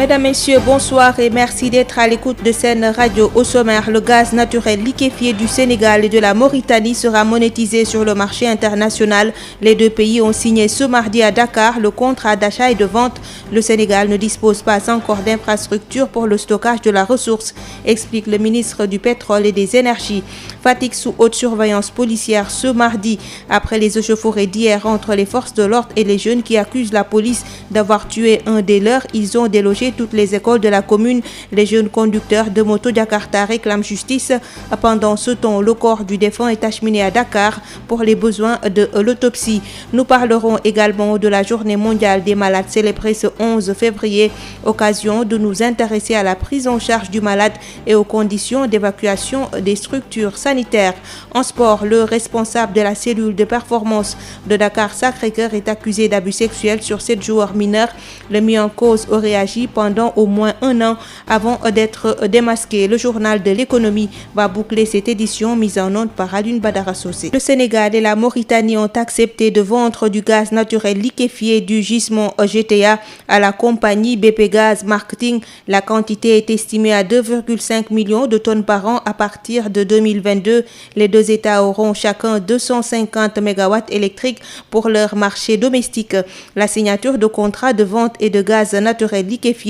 Mesdames, Messieurs, bonsoir et merci d'être à l'écoute de Sen Radio. Au sommaire, le gaz naturel liquéfié du Sénégal et de la Mauritanie sera monétisé sur le marché international. Les deux pays ont signé ce mardi à Dakar le contrat d'achat et de vente. Le Sénégal ne dispose pas encore d'infrastructures pour le stockage de la ressource, explique le ministre du Pétrole et des Énergies. Fatigue sous haute surveillance policière ce mardi après les échauffourées d'hier entre les forces de l'ordre et les jeunes qui accusent la police d'avoir tué un des leurs. Ils ont délogé toutes les écoles de la commune. Les jeunes conducteurs de moto Jakarta réclament justice. Pendant ce temps, le corps du défunt est acheminé à Dakar pour les besoins de l'autopsie. Nous parlerons également de la journée mondiale des malades célébrée ce 11 février, occasion de nous intéresser à la prise en charge du malade et aux conditions d'évacuation des structures sanitaires. En sport, le responsable de la cellule de performance de Dakar Sacré-Cœur est accusé d'abus sexuels sur 7 joueurs mineurs. Le mis en cause aurait agi pendant au moins un an avant d'être démasqué. Le journal de l'économie va boucler cette édition mise en onde par Alioune Badara Socé. Le Sénégal et la Mauritanie ont accepté de vendre du gaz naturel liquéfié du gisement GTA à la compagnie BP Gaz Marketing. La quantité est estimée à 2,5 millions de tonnes par an à partir de 2022. Les deux États auront chacun 250 MW électriques pour leur marché domestique. La signature de contrats de vente et de gaz naturel liquéfié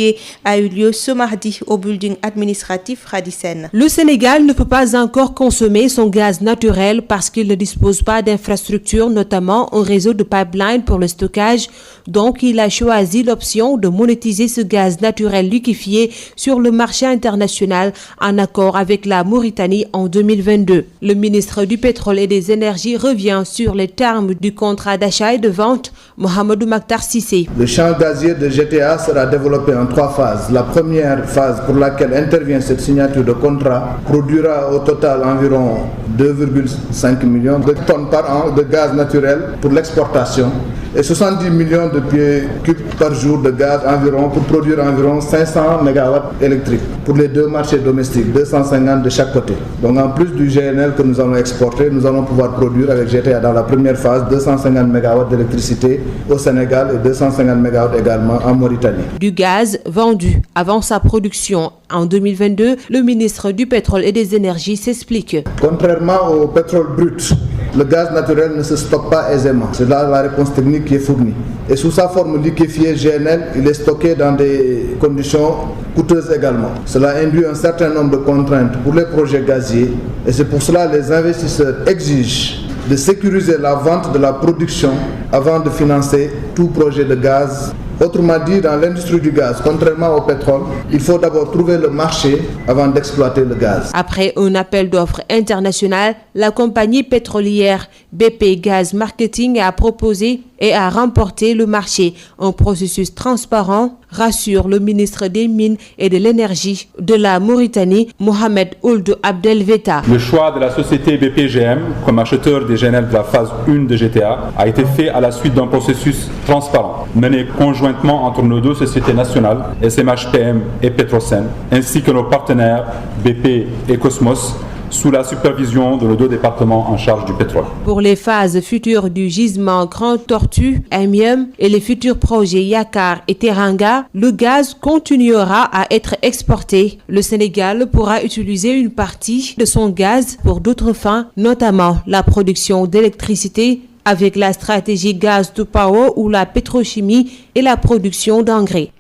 a eu lieu ce mardi au building administratif Radissène. Le Sénégal ne peut pas encore consommer son gaz naturel parce qu'il ne dispose pas d'infrastructures, notamment un réseau de pipeline pour le stockage. Donc, il a choisi l'option de monétiser ce gaz naturel liquéfié sur le marché international en accord avec la Mauritanie en 2022. Le ministre du Pétrole et des Énergies revient sur les termes du contrat d'achat et de vente. Mohamedou Maktar Sissé. Le champ gazier de GTA sera développé en 3 phases. La première phase, pour laquelle intervient cette signature de contrat, produira au total environ 2,5 millions de tonnes par an de gaz naturel pour l'exportation et 70 millions de pieds cubes par jour de gaz environ pour produire environ 500 MW électriques pour les deux marchés domestiques, 250 de chaque côté. Donc en plus du GNL que nous allons exporter, nous allons pouvoir produire avec GTA dans la première phase 250 MW d'électricité au Sénégal et 250 MW également en Mauritanie. Du gaz vendu avant sa production en 2022, le ministre du Pétrole et des Énergies s'explique. Contrairement au pétrole brut, le gaz naturel ne se stocke pas aisément. C'est là la réponse technique qui est fournie. Et sous sa forme liquéfiée GNL, il est stocké dans des conditions coûteuses également. Cela induit un certain nombre de contraintes pour les projets gaziers et c'est pour cela que les investisseurs exigent de sécuriser la vente de la production avant de financer tout projet de gaz. Autrement dit, dans l'industrie du gaz, contrairement au pétrole, il faut d'abord trouver le marché avant d'exploiter le gaz. Après un appel d'offres international, la compagnie pétrolière BP Gaz Marketing a proposé et a remporté le marché. Un processus transparent, rassure le ministre des Mines et de l'Énergie de la Mauritanie, Mohamed Ould Abdelveta. Le choix de la société BPGM comme acheteur des GNL de la phase 1 de GTA a été fait à la suite d'un processus transparent, mené conjointement entre nos deux sociétés nationales, SMHPM et Petrosen, ainsi que nos partenaires BP et Cosmos, sous la supervision de nos deux départements en charge du pétrole. Pour les phases futures du gisement Grand Tortue, Amium et les futurs projets Yakar et Teranga, le gaz continuera à être exporté. Le Sénégal pourra utiliser une partie de son gaz pour d'autres fins, notamment la production d'électricité avec la stratégie Gaz to Power ou la pétrochimie et la production d'engrais.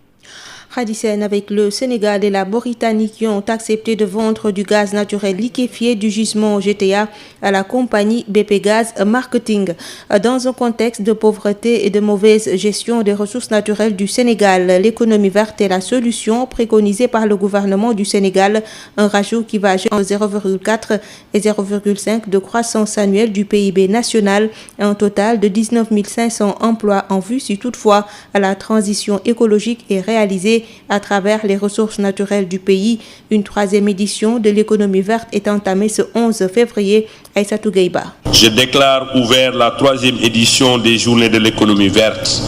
Radissène avec le Sénégal et la Mauritanie qui ont accepté de vendre du gaz naturel liquéfié du gisement GTA à la compagnie BP Gaz Marketing. Dans un contexte de pauvreté et de mauvaise gestion des ressources naturelles du Sénégal, l'économie verte est la solution préconisée par le gouvernement du Sénégal, un rajout qui va générer 0,4 et 0,5 de croissance annuelle du PIB national, un total de 19 500 emplois en vue si toutefois la transition écologique est réalisée à travers les ressources naturelles du pays. Une 3e édition de l'économie verte est entamée ce 11 février. Aïssatou Gueiba. Je déclare ouvert la 3e édition des Journées de l'économie verte.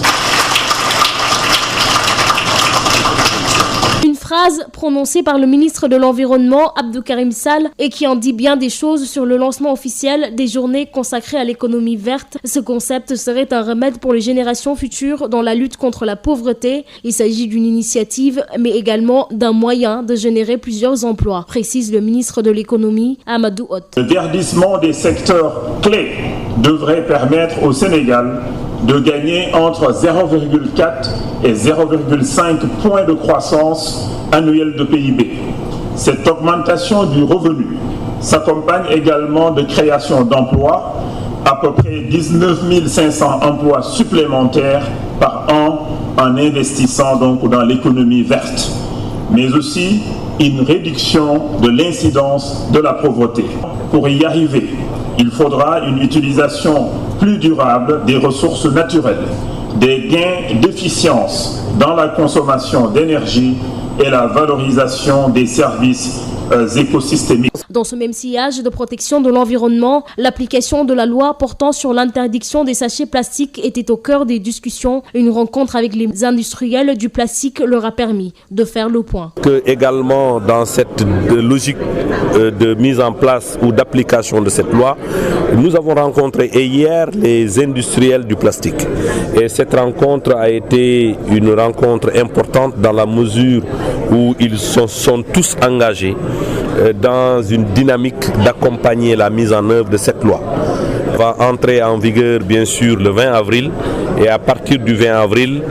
phrase prononcée par le ministre de l'Environnement, Abdou Karim Sall, et qui en dit bien des choses sur le lancement officiel des journées consacrées à l'économie verte. Ce concept serait un remède pour les générations futures dans la lutte contre la pauvreté. Il s'agit d'une initiative, mais également d'un moyen de générer plusieurs emplois, précise le ministre de l'économie, Amadou Hott. Le verdissement des secteurs clés devrait permettre au Sénégal de gagner entre 0,4 et 0,5 points de croissance annuelle de PIB. Cette augmentation du revenu s'accompagne également de création d'emplois, à peu près 19 500 emplois supplémentaires par an en investissant donc dans l'économie verte, mais aussi une réduction de l'incidence de la pauvreté. Pour y arriver, il faudra une utilisation plus durable des ressources naturelles, des gains d'efficience dans la consommation d'énergie et la valorisation des services écosystémiques. Dans ce même sillage de protection de l'environnement, l'application de la loi portant sur l'interdiction des sachets plastiques était au cœur des discussions. Une rencontre avec les industriels du plastique leur a permis de faire le point. Que également dans cette logique de mise en place ou d'application de cette loi, nous avons rencontré hier les industriels du plastique. Et cette rencontre a été une rencontre importante dans la mesure où ils sont tous engagés dans une dynamique d'accompagner la mise en œuvre de cette loi. Elle va entrer en vigueur bien sûr le 20 avril et à partir du 20 avril,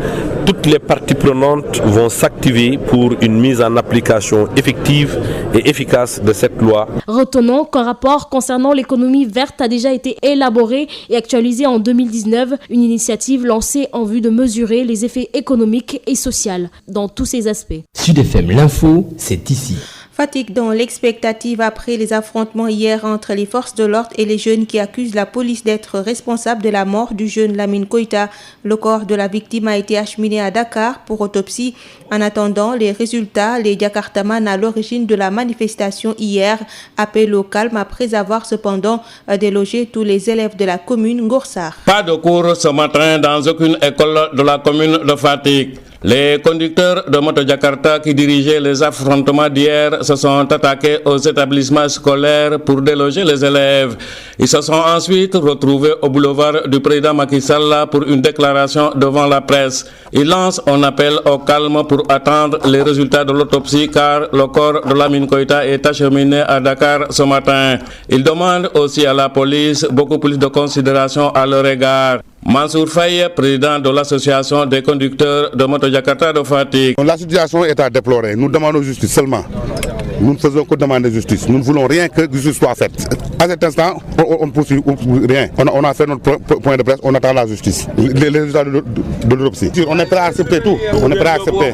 toutes les parties prenantes vont s'activer pour une mise en application effective et efficace de cette loi. Retenons qu'un rapport concernant l'économie verte a déjà été élaboré et actualisé en 2019, une initiative lancée en vue de mesurer les effets économiques et sociaux dans tous ses aspects. Sud FM, l'info, c'est ici. Fatigue dans l'expectative après les affrontements hier entre les forces de l'ordre et les jeunes qui accusent la police d'être responsable de la mort du jeune Lamine Koïta. Le corps de la victime a été acheminé à Dakar pour autopsie. En attendant les résultats, les Jakartaman à l'origine de la manifestation hier appellent au calme après avoir cependant délogé tous les élèves de la commune Ngoursar. Pas de cours ce matin dans aucune école de la commune de Fatigue. Les conducteurs de moto Jakarta qui dirigeaient les affrontements d'hier se sont attaqués aux établissements scolaires pour déloger les élèves. Ils se sont ensuite retrouvés au boulevard du président Macky Sall pour une déclaration devant la presse. Ils lancent un appel au calme pour attendre les résultats de l'autopsie car le corps de Lamine Koïta est acheminé à Dakar ce matin. Ils demandent aussi à la police beaucoup plus de considération à leur égard. Mansour Faye, président de l'association des conducteurs de moto Jakarta de Fatigue. La situation est à déplorer. Nous demandons justice seulement. Nous ne faisons que demander justice. Nous ne voulons rien que justice soit faite. À cet instant, on ne poursuit rien. On a fait notre point de presse, on attend la justice. Les résultats de l'autopsie. On est prêt à accepter tout. On est prêt à accepter.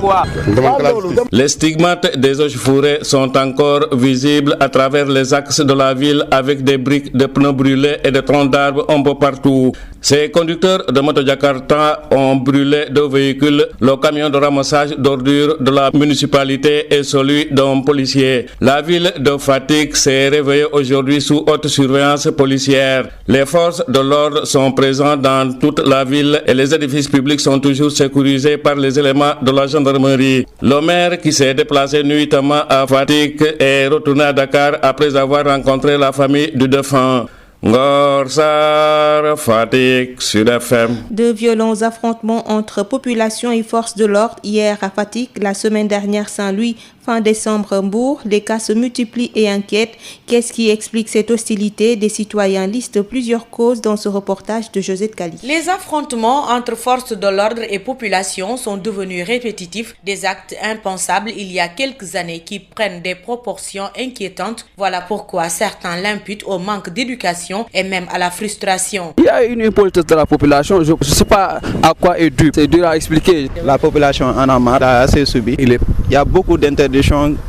Les stigmates des échauffourées sont encore visibles à travers les axes de la ville avec des briques de pneus brûlés et des troncs d'arbres un peu partout. Ces conducteurs de moto Jakarta ont brûlé deux véhicules, le camion de ramassage d'ordures de la municipalité et celui d'un policier. La ville de Fatigue s'est réveillée aujourd'hui sous haute surveillance policière. Les forces de l'ordre sont présentes dans toute la ville et les édifices publics sont toujours sécurisés par les éléments de la gendarmerie. Le maire qui s'est déplacé nuitamment à Fatigue est retourné à Dakar après avoir rencontré la famille du défunt. Ngoursar, Fatigue, Sud FM. De violents affrontements entre population et forces de l'ordre hier à Fatigue, la semaine dernière Saint-Louis, fin décembre Mbour, les cas se multiplient et inquiètent. Qu'est-ce qui explique cette hostilité? Des citoyens listent plusieurs causes dans ce reportage de Josette Kali. Les affrontements entre forces de l'ordre et population sont devenus répétitifs, des actes impensables il y a quelques années qui prennent des proportions inquiétantes. Voilà pourquoi certains l'imputent au manque d'éducation et même à la frustration. Il y a une impolitesse de la population, je ne sais pas à quoi est dû. C'est dur à expliquer. La population en a marre, a assez subi. Il y a beaucoup d'interdictions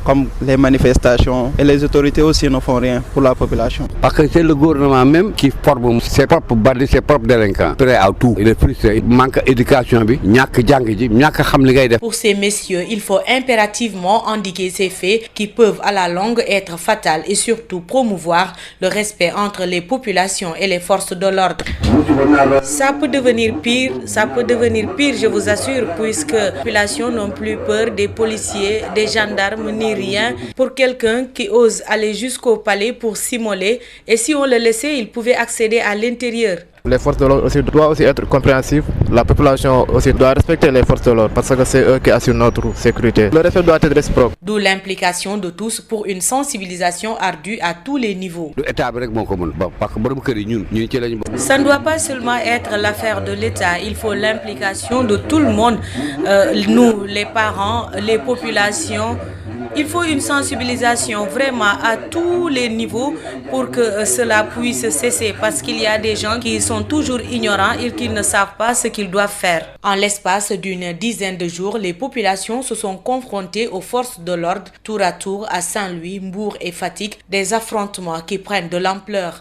comme les manifestations et les autorités aussi ne font rien pour la population. Parce que c'est le gouvernement même qui forme ses propres bandits, ses propres délinquants. Prêt à tout. Il est frustré. Il manque d'éducation. Pour ces messieurs, il faut impérativement endiguer ces faits qui peuvent à la longue être fatals et surtout promouvoir le respect entre les populations et les forces de l'ordre. Ça peut devenir pire, je vous assure, puisque les populations n'ont plus peur des policiers, des gendarmes ni rien. Pour quelqu'un qui ose aller jusqu'au palais pour s'immoler, et si on le laissait, il pouvait accéder à l'intérieur. Les forces de l'ordre aussi doivent aussi être compréhensives. La population aussi doit respecter les forces de l'ordre parce que c'est eux qui assurent notre sécurité. Le respect doit être réciproque. D'où l'implication de tous pour une sensibilisation ardue à tous les niveaux. Ça ne doit pas seulement être l'affaire de l'État, il faut l'implication de tout le monde, nous, les parents, les populations. Il faut une sensibilisation vraiment à tous les niveaux pour que cela puisse cesser parce qu'il y a des gens qui sont toujours ignorants et qui ne savent pas ce qu'ils doivent faire. En l'espace d'une dizaine de jours, les populations se sont confrontées aux forces de l'ordre tour à tour à Saint-Louis, Mbour et Fatick, des affrontements qui prennent de l'ampleur.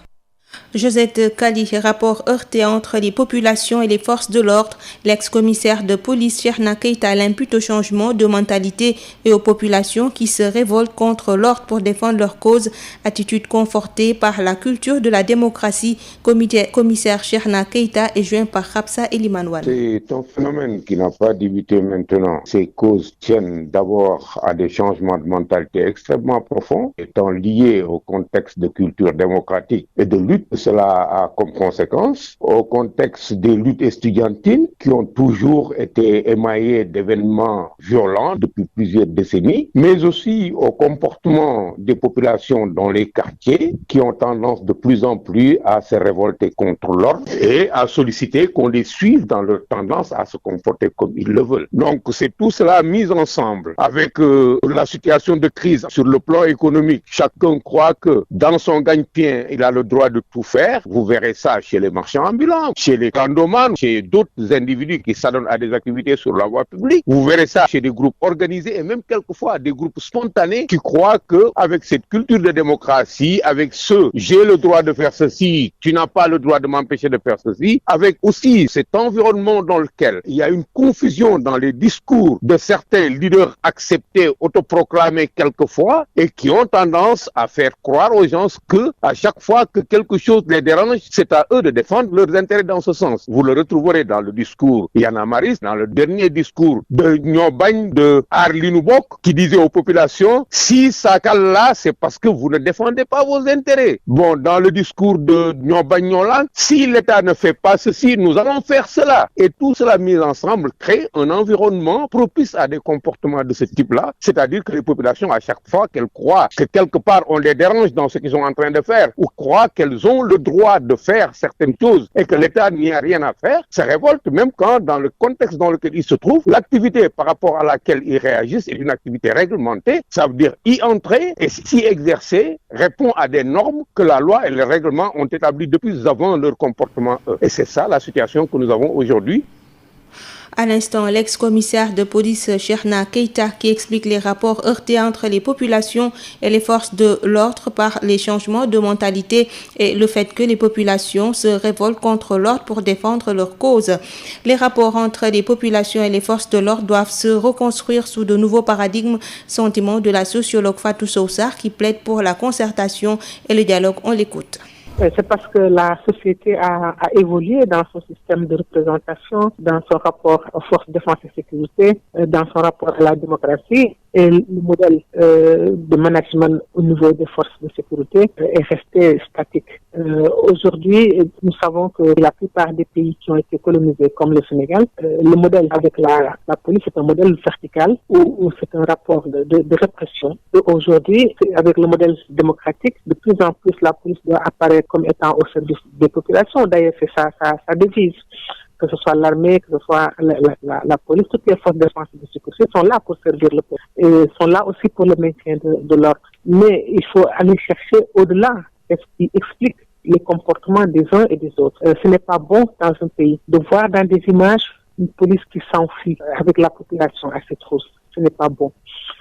Josette Kali, rapport heurté entre les populations et les forces de l'ordre. L'ex-commissaire de police Cheikhna Keita l'impute au changement de mentalité et aux populations qui se révoltent contre l'ordre pour défendre leur cause. Attitude confortée par la culture de la démocratie. Commissaire Cheikhna Keita est joint par Rapsa Elimanouane. C'est un phénomène qui n'a pas débuté maintenant. Ces causes tiennent d'abord à des changements de mentalité extrêmement profonds, étant liés au contexte de culture démocratique et de lutte. Cela a comme conséquence au contexte des luttes estudiantines qui ont toujours été émaillées d'événements violents depuis plusieurs décennies, mais aussi au comportement des populations dans les quartiers qui ont tendance de plus en plus à se révolter contre l'ordre et à solliciter qu'on les suive dans leur tendance à se comporter comme ils le veulent. Donc c'est tout cela mis ensemble avec la situation de crise sur le plan économique. Chacun croit que dans son gagne-pain, il a le droit de tout faire. Vous verrez ça chez les marchands ambulants, chez les candomanes, chez d'autres individus qui s'adonnent à des activités sur la voie publique. Vous verrez ça chez des groupes organisés et même quelquefois des groupes spontanés qui croient que avec cette culture de démocratie, avec j'ai le droit de faire ceci, tu n'as pas le droit de m'empêcher de faire ceci, avec aussi cet environnement dans lequel il y a une confusion dans les discours de certains leaders acceptés, autoproclamés quelquefois et qui ont tendance à faire croire aux gens que à chaque fois que quelque chose les dérange, c'est à eux de défendre leurs intérêts dans ce sens. Vous le retrouverez dans le discours Yana Maris, dans le dernier discours de Nyobagne de Arlinoubok, qui disait aux populations, si ça cale là, c'est parce que vous ne défendez pas vos intérêts. Bon, dans le discours de Nyobagne Nyolan, si l'État ne fait pas ceci, nous allons faire cela. Et tout cela mis ensemble crée un environnement propice à des comportements de ce type-là, c'est-à-dire que les populations, à chaque fois qu'elles croient que quelque part on les dérange dans ce qu'ils sont en train de faire, ou croient qu'elles ont le droit de faire certaines choses et que l'État n'y a rien à faire, se révoltent même quand dans le contexte dans lequel ils se trouvent, l'activité par rapport à laquelle ils réagissent est une activité réglementée, ça veut dire y entrer et s'y exercer répond à des normes que la loi et les règlements ont établies depuis avant leur comportement. Et c'est ça la situation que nous avons aujourd'hui. À l'instant, l'ex-commissaire de police Cheikhna Keita qui explique les rapports heurtés entre les populations et les forces de l'ordre par les changements de mentalité et le fait que les populations se révoltent contre l'ordre pour défendre leur cause. Les rapports entre les populations et les forces de l'ordre doivent se reconstruire sous de nouveaux paradigmes, sentiment de la sociologue Fatou Soussar qui plaide pour la concertation et le dialogue. On l'écoute. C'est parce que la société a évolué dans son système de représentation, dans son rapport aux forces de défense et sécurité, dans son rapport à la démocratie. Et le modèle de management au niveau des forces de sécurité est resté statique. Aujourd'hui, nous savons que la plupart des pays qui ont été colonisés, comme le Sénégal, le modèle avec la police est un modèle vertical où c'est un rapport de répression. Et aujourd'hui, avec le modèle démocratique, de plus en plus la police doit apparaître comme étant au service des populations. D'ailleurs, c'est ça sa devise. Que ce soit l'armée, que ce soit la police, toutes les forces de défense et de sécurité sont là pour servir le peuple et sont là aussi pour le maintien de l'ordre. Mais il faut aller chercher au-delà ce qui explique les comportements des uns et des autres. Ce n'est pas bon dans un pays de voir dans des images une police qui s'enfuit avec la population à ses trousses. Ce n'est pas bon.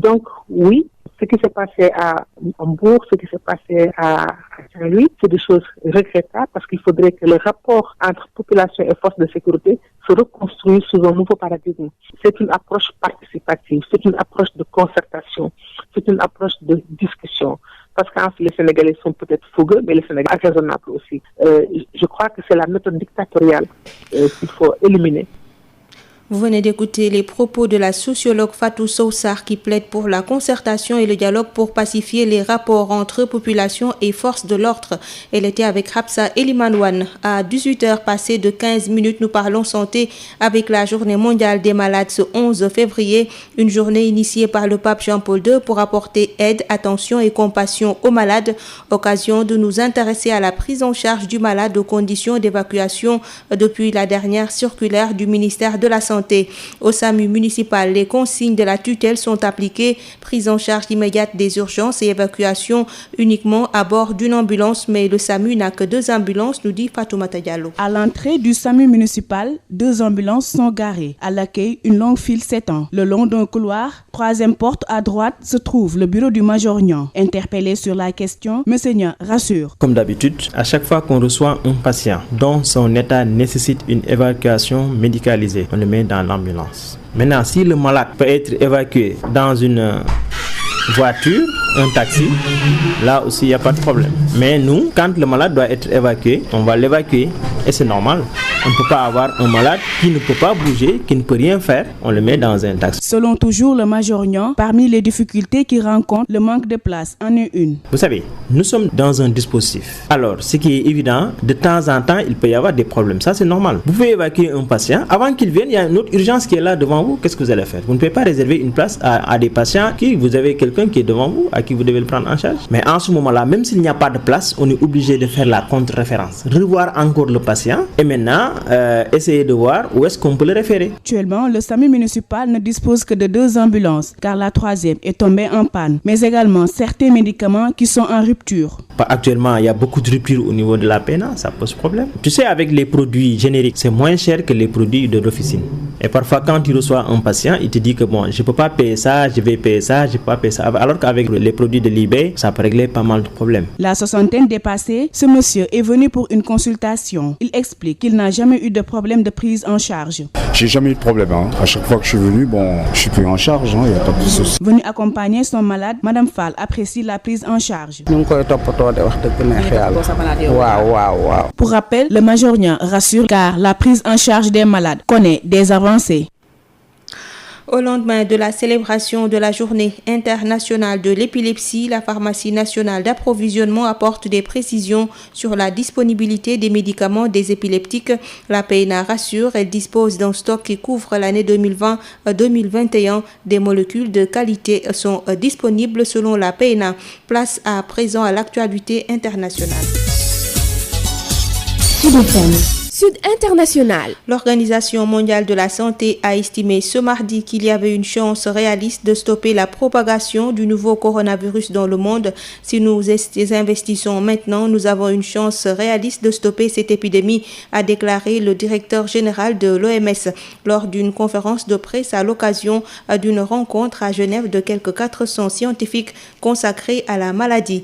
Donc oui, ce qui s'est passé à Hambourg, ce qui s'est passé à Saint-Louis, c'est des choses regrettables parce qu'il faudrait que le rapport entre population et forces de sécurité se reconstruise sous un nouveau paradigme. C'est une approche participative, c'est une approche de concertation, c'est une approche de discussion. parce que les Sénégalais sont peut-être fougueux, mais les Sénégalais sont raisonnables aussi. Je crois que c'est la méthode dictatoriale qu'il faut éliminer. Vous venez d'écouter les propos de la sociologue Fatou Soussar qui plaide pour la concertation et le dialogue pour pacifier les rapports entre population et forces de l'ordre. Elle était avec Rapsa Elimanouane. À 18h passées de 15 minutes, nous parlons santé avec la journée mondiale des malades ce 11 février. Une journée initiée par le pape Jean-Paul II pour apporter aide, attention et compassion aux malades. Occasion de nous intéresser à la prise en charge du malade aux conditions d'évacuation depuis la dernière circulaire du ministère de la Santé. Au SAMU municipal, les consignes de la tutelle sont appliquées, prise en charge immédiate des urgences et évacuation uniquement à bord d'une ambulance, mais le SAMU n'a que 2 ambulances, nous dit Fatoumata Diallo. À l'entrée du SAMU municipal, 2 ambulances sont garées. À l'accueil, une longue file s'étend. Le long d'un couloir, 3e porte à droite, se trouve le bureau du Major Niang. Interpellé sur la question, M. Niang rassure. Comme d'habitude, à chaque fois qu'on reçoit un patient dont son état nécessite une évacuation médicalisée, on le met dans l'ambulance. Maintenant, si le malade peut être évacué dans une voiture, un taxi, là aussi il n'y a pas de problème. Mais nous, quand le malade doit être évacué, on va l'évacuer et c'est normal. On ne peut pas avoir un malade qui ne peut pas bouger, qui ne peut rien faire, on le met dans un taxi. Selon toujours le Major Niang, parmi les difficultés qu'il rencontre, le manque de place en est une. Vous savez, nous sommes dans un dispositif. Alors, ce qui est évident, de temps en temps, il peut y avoir des problèmes. Ça, c'est normal. Vous pouvez évacuer un patient. Avant qu'il vienne, il y a une autre urgence qui est là devant vous. Qu'est-ce que vous allez faire? Vous ne pouvez pas réserver une place à des patients qui, vous avez quelqu'un qui est devant vous, à qui vous devez le prendre en charge. Mais en ce moment-là, même s'il n'y a pas de place, on est obligé de faire la contre-référence. Revoir encore le patient et maintenant, essayer de voir où est-ce qu'on peut le référer. Actuellement, le SAMU municipal ne dispose que de 2 ambulances, car la 3e est tombée en panne, mais également certains médicaments qui sont en rupture. Actuellement, il y a beaucoup de ruptures au niveau de la PNA, ça pose problème. Tu sais, avec les produits génériques, c'est moins cher que les produits de l'officine. Et parfois, quand tu reçois un patient, il te dit que bon, je ne peux pas payer ça, je vais payer ça, je ne peux pas payer ça. Alors qu'avec les produits de l'eBay, ça peut régler pas mal de problèmes. La 60aine dépassée, ce monsieur est venu pour une consultation. Il explique qu'il n'a jamais eu de problème de prise en charge. J'ai jamais eu de problème. À chaque fois que je suis venu, je suis pris en charge, il n'y a pas de souci. Venu accompagner son malade, Madame Fall apprécie la prise en charge. Pour rappel, le Major Niang rassure car la prise en charge des malades connaît des avancées. Au lendemain de la célébration de la journée internationale de l'épilepsie, la pharmacie nationale d'approvisionnement apporte des précisions sur la disponibilité des médicaments des épileptiques. La PNA rassure, elle dispose d'un stock qui couvre l'année 2020-2021. Des molécules de qualité sont disponibles selon la PNA. Place à présent à l'actualité internationale. Sud International. L'Organisation mondiale de la santé a estimé ce mardi qu'il y avait une chance réaliste de stopper la propagation du nouveau coronavirus dans le monde. Si nous investissons maintenant, nous avons une chance réaliste de stopper cette épidémie, a déclaré le directeur général de l'OMS lors d'une conférence de presse à l'occasion d'une rencontre à Genève de quelques 400 scientifiques consacrés à la maladie.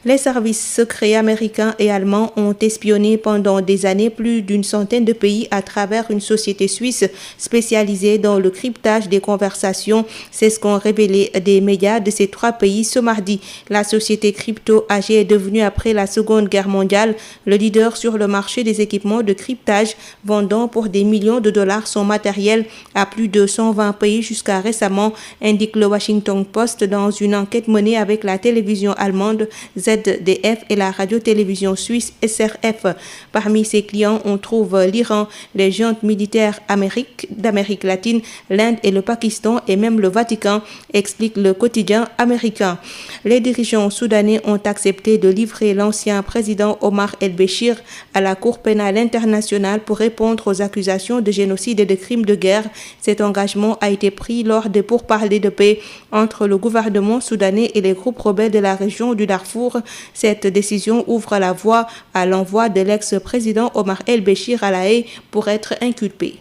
Les services secrets américains et allemands ont espionné pendant des années plus d'une centaine de pays à travers une société suisse spécialisée dans le cryptage des conversations. C'est ce qu'ont révélé des médias de ces 3 pays ce mardi. La société Crypto AG est devenue après la Seconde Guerre mondiale le leader sur le marché des équipements de cryptage, vendant pour des millions de dollars son matériel à plus de 120 pays jusqu'à récemment, indique le Washington Post dans une enquête menée avec la télévision allemande ZDF et la radio-télévision suisse SRF. Parmi ses clients, on trouve l'Iran, les juntes militaires d'Amérique latine, l'Inde et le Pakistan et même le Vatican, explique le quotidien américain. Les dirigeants soudanais ont accepté de livrer l'ancien président Omar el-Béchir à la Cour pénale internationale pour répondre aux accusations de génocide et de crimes de guerre. Cet engagement a été pris lors des pourparlers de paix entre le gouvernement soudanais et les groupes rebelles de la région du Darfour. Cette décision ouvre la voie à l'envoi de l'ex-président Omar el-Béchir à La Haye pour être inculpé.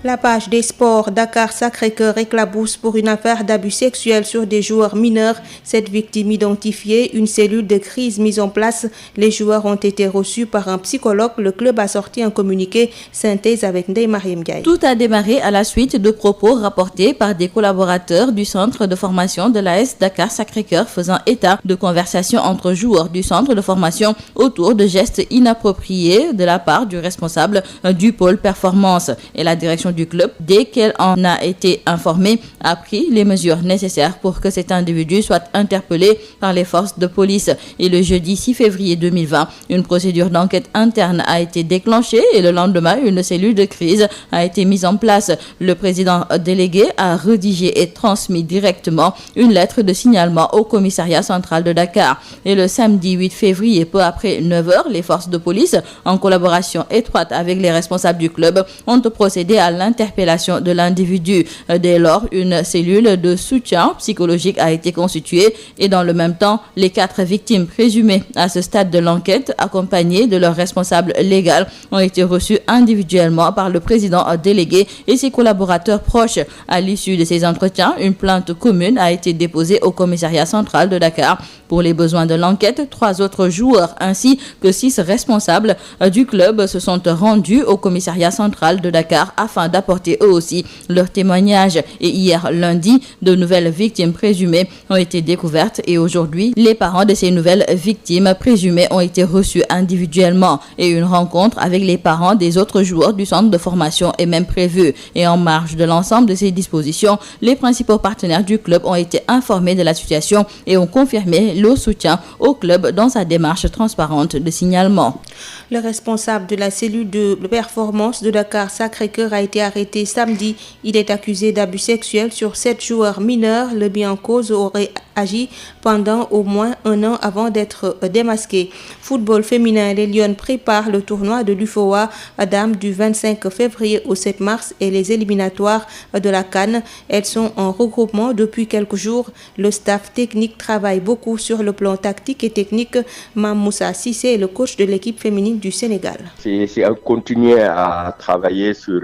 La page des sports, Dakar Sacré-Cœur éclabousse pour une affaire d'abus sexuels sur des joueurs mineurs. Cette victime identifiée, une cellule de crise mise en place. Les joueurs ont été reçus par un psychologue. Le club a sorti un communiqué. Synthèse avec Ndeye Mariam Ndiaye. Tout a démarré à la suite de propos rapportés par des collaborateurs du centre de formation de l'AS Dakar Sacré-Cœur faisant état de conversations entre joueurs du centre de formation autour de gestes inappropriés de la part du responsable du pôle performance. Et la direction du club, dès qu'elle en a été informée, a pris les mesures nécessaires pour que cet individu soit interpellé par les forces de police. Et le jeudi 6 février 2020, une procédure d'enquête interne a été déclenchée et le lendemain, une cellule de crise a été mise en place. Le président délégué a rédigé et transmis directement une lettre de signalement au commissariat central de Dakar. Et le samedi 8 février, peu après 9h, les forces de police, en collaboration étroite avec les responsables du club, ont procédé à l'interpellation de l'individu. Dès lors, une cellule de soutien psychologique a été constituée et dans le même temps, les 4 victimes présumées à ce stade de l'enquête, accompagnées de leur responsable légal, ont été reçues individuellement par le président délégué et ses collaborateurs proches. À l'issue de ces entretiens, une plainte commune a été déposée au commissariat central de Dakar. Pour les besoins de l'enquête, 3 autres joueurs ainsi que 6 responsables du club se sont rendus au commissariat central de Dakar afin d'apporter eux aussi leur témoignage. Et hier lundi, de nouvelles victimes présumées ont été découvertes et aujourd'hui, les parents de ces nouvelles victimes présumées ont été reçus individuellement et une rencontre avec les parents des autres joueurs du centre de formation est même prévue. Et en marge de l'ensemble de ces dispositions, les principaux partenaires du club ont été informés de la situation et ont confirmé le soutien au club dans sa démarche transparente de signalement. Le responsable de la cellule de performance de Dakar Sacré-Cœur a été arrêté samedi. Il est accusé d'abus sexuels sur 7 joueurs mineurs. Le bien en cause aurait agi pendant au moins 1 an avant d'être démasqué. Football féminin, les Lions préparent le tournoi de l'UFOA Dames du 25 février au 7 mars et les éliminatoires de la CAN. Elles sont en regroupement depuis quelques jours. Le staff technique travaille beaucoup sur le plan tactique et technique. Moussa Sissé est le coach de l'équipe féminine du Sénégal. C'est à continuer à travailler sur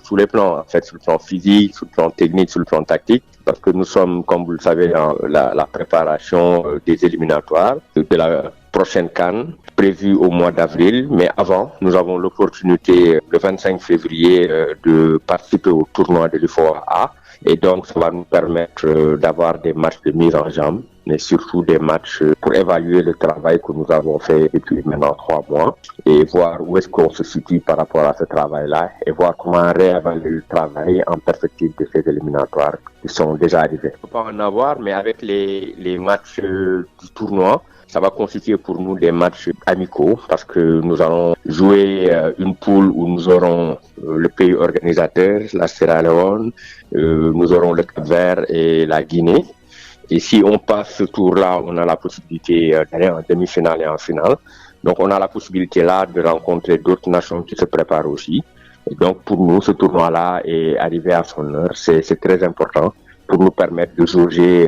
tous les plans, en fait, sur le plan physique, sur le plan technique, sur le plan tactique, parce que nous sommes, comme vous le savez, dans la préparation des éliminatoires de la prochaine CAN, prévue au mois d'avril. Mais avant, nous avons l'opportunité, le 25 février, de participer au tournoi de l'UFOA. Et donc, ça va nous permettre d'avoir des matchs de mise en jambe, mais surtout des matchs pour évaluer le travail que nous avons fait depuis maintenant 3 mois et voir où est-ce qu'on se situe par rapport à ce travail-là et voir comment réévaluer le travail en perspective de ces éliminatoires qui sont déjà arrivés. On peut pas en avoir, mais avec les matchs du tournoi, ça va constituer pour nous des matchs amicaux parce que nous allons jouer une poule où nous aurons le pays organisateur, la Sierra Leone, nous aurons le Cap-Vert et la Guinée. Et si on passe ce tour-là, on a la possibilité d'aller en demi-finale et en finale. Donc on a la possibilité là de rencontrer d'autres nations qui se préparent aussi. Et donc pour nous, ce tournoi-là est arrivé à son heure. C'est très important pour nous permettre de jauger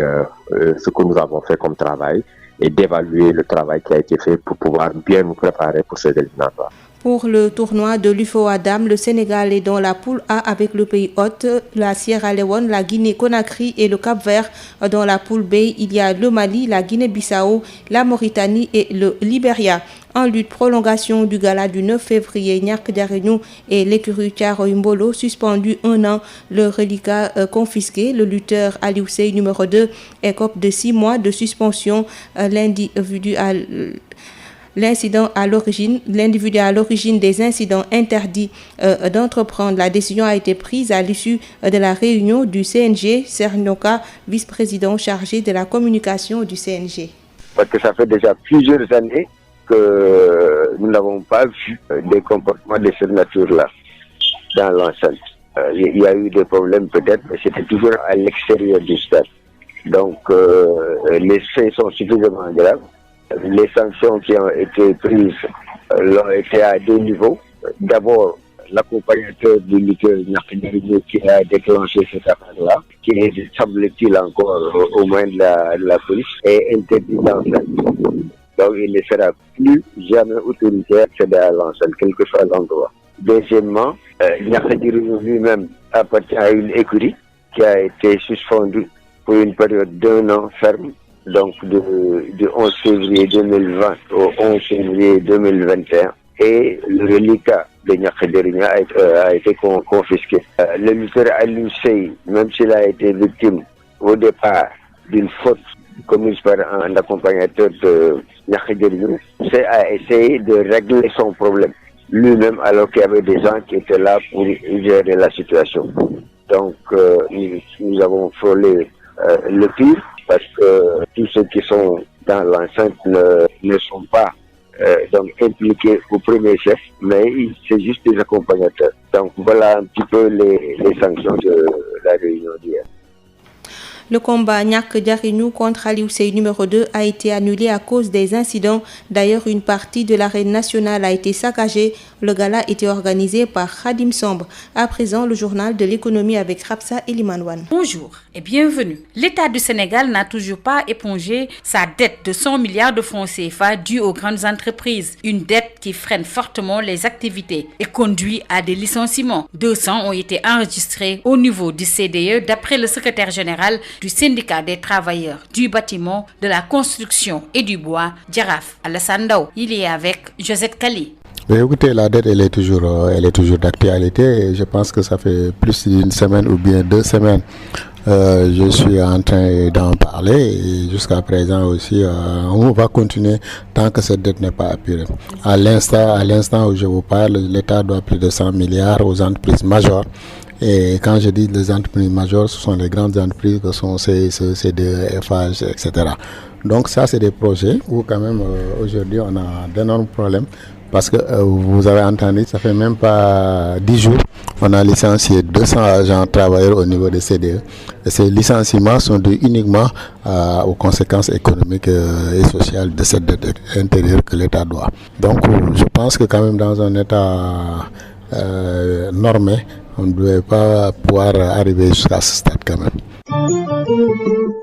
ce que nous avons fait comme travail et d'évaluer le travail qui a été fait pour pouvoir bien nous préparer pour ces éliminatoires. Pour le tournoi de l'UFOA Dames, le Sénégal est dans la poule A avec le pays hôte, la Sierra Leone, la Guinée-Conakry et le Cap-Vert. Dans la poule B, il y a le Mali, la Guinée-Bissau, la Mauritanie et le Libéria. En lutte, prolongation du gala du 9 février, Niak Diarenou et l'écurie Thiaroye Mbolo suspendu 1 an. Le reliquat confisqué, le lutteur Aliou Sey numéro 2 écope de 6 mois de suspension. L'individu à l'origine des incidents interdits d'entreprendre. La décision a été prise à l'issue de la réunion du CNG. Sernoka, vice-président chargé de la communication du CNG. Parce que ça fait déjà plusieurs années que nous n'avons pas vu des comportements de cette nature-là dans l'enceinte. Il y a eu des problèmes peut-être, mais c'était toujours à l'extérieur du stade. Donc les faits sont suffisamment graves. Les sanctions qui ont été prises l'ont été à 2 niveaux. D'abord, l'accompagnateur du lutteur qui a déclenché cette affaire-là, qui est, semble-t-il, encore aux mains de la police, est interdit d'enceinte. Donc il ne sera plus jamais autorisé à accéder à l'enceinte, quel que soit l'endroit. Deuxièmement, Niakhadirougnou lui-même appartient à une écurie qui a été suspendue pour une période d'1 an ferme, donc du 11 février 2020 au 11 février 2021. Et le reliquat de Niakhadirougnou a été confisqué. Le lutteur Aliou Sey, même s'il a été victime au départ d'une faute commise par un accompagnateur de Niakhadironou, a essayé de régler son problème lui-même, alors qu'il y avait des gens qui étaient là pour gérer la situation. Donc nous avons frôlé le pire, parce que tous ceux qui sont dans l'enceinte ne sont pas donc impliqués au premier chef, mais c'est juste des accompagnateurs. Donc voilà un petit peu les sanctions de la réunion d'hier. Le combat Niakhadironou contre Aliou Sey numéro 2 a été annulé à cause des incidents. D'ailleurs, une partie de l'arène nationale a été saccagée. Le gala était organisé par Khadim Samb. À présent, le journal de l'économie avec Rapsa Elimanouane. Bonjour et bienvenue. L'État du Sénégal n'a toujours pas épongé sa dette de 100 milliards de francs CFA due aux grandes entreprises. Une dette qui freine fortement les activités et conduit à des licenciements. 200 ont été enregistrés au niveau du CDE d'après le secrétaire général du syndicat des travailleurs du bâtiment, de la construction et du bois, Djaraf Alassane Ndao. Il est avec Josette Kali. Mais écoutez, la dette, elle est toujours d'actualité. Et je pense que ça fait plus d'une semaine ou bien 2 semaines. Je suis en train d'en parler et jusqu'à présent aussi, on va continuer tant que cette dette n'est pas apurée. À l'instant où je vous parle, l'État doit plus de 100 milliards aux entreprises majeures. Et quand je dis les entreprises majeures, ce sont les grandes entreprises que sont CDE, FH, etc. Donc ça, c'est des projets où quand même aujourd'hui on a d'énormes problèmes. Parce que vous avez entendu, ça fait même pas 10 jours, on a licencié 200 agents travailleurs au niveau des CDE. Et ces licenciements sont dus uniquement aux conséquences économiques et sociales de cette dette intérieure que l'État doit. Donc je pense que quand même dans un État normé, on ne devait pas pouvoir arriver jusqu'à ce stade quand même.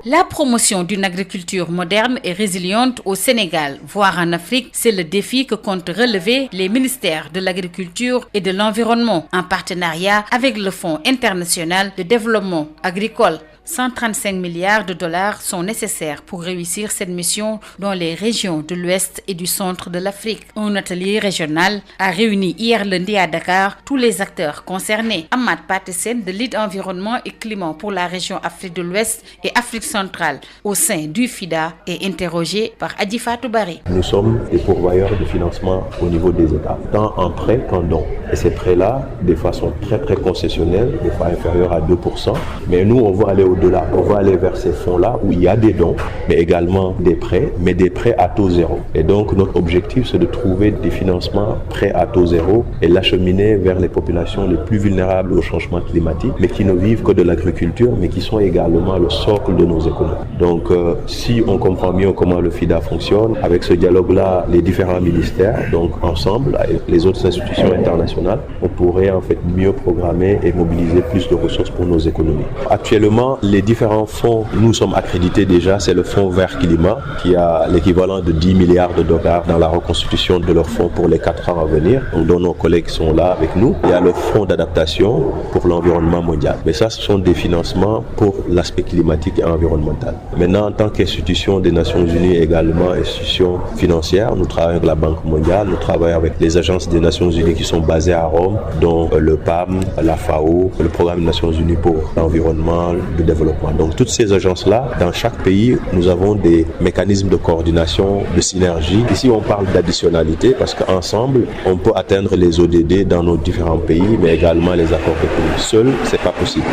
La promotion d'une agriculture moderne et résiliente au Sénégal, voire en Afrique, c'est le défi que comptent relever les ministères de l'Agriculture et de l'Environnement en partenariat avec le Fonds international de développement agricole. 135 milliards de dollars sont nécessaires pour réussir cette mission dans les régions de l'ouest et du centre de l'Afrique. Un atelier régional a réuni hier lundi à Dakar tous les acteurs concernés. Ahmad Patisen de l'ID Environnement et Climat pour la région Afrique de l'Ouest et Afrique centrale au sein du FIDA est interrogé par Adi Fatou Bari. Nous sommes des pourvoyeurs de financement au niveau des États, tant en prêts qu'en dons. Et ces prêts-là, des fois sont très concessionnels, des fois inférieurs à 2%. Mais nous, on va aller au-delà. On va aller vers ces fonds-là où il y a des dons, mais également des prêts, mais des prêts à taux zéro. Et donc, notre objectif, c'est de trouver des financements prêts à taux zéro et l'acheminer vers les populations les plus vulnérables au changement climatique, mais qui ne vivent que de l'agriculture, mais qui sont également le socle de nos économies. Donc, si on comprend mieux comment le FIDA fonctionne, avec ce dialogue-là, les différents ministères, donc ensemble, avec les autres institutions internationales, on pourrait en fait mieux programmer et mobiliser plus de ressources pour nos économies. Actuellement, les différents fonds, nous sommes accrédités déjà, c'est le fonds vert climat qui a l'équivalent de 10 milliards de dollars dans la reconstitution de leurs fonds pour les 4 ans à venir, dont nos collègues sont là avec nous. Il y a le fonds d'adaptation pour l'environnement mondial. Mais ça, ce sont des financements pour l'aspect climatique et environnemental. Maintenant, en tant qu'institution des Nations Unies, également institution financière, nous travaillons avec la Banque mondiale, nous travaillons avec les agences des Nations Unies qui sont basées à Rome, dont le PAM, la FAO, le Programme des Nations Unies pour l'environnement, le développement. Donc toutes ces agences-là, dans chaque pays, nous avons des mécanismes de coordination, de synergie. Ici, on parle d'additionnalité parce qu'ensemble, on peut atteindre les ODD dans nos différents pays, mais également les accords économiques. Seul, c'est pas possible.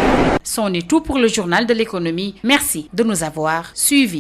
C'en est tout pour le journal de l'économie. Merci de nous avoir suivis.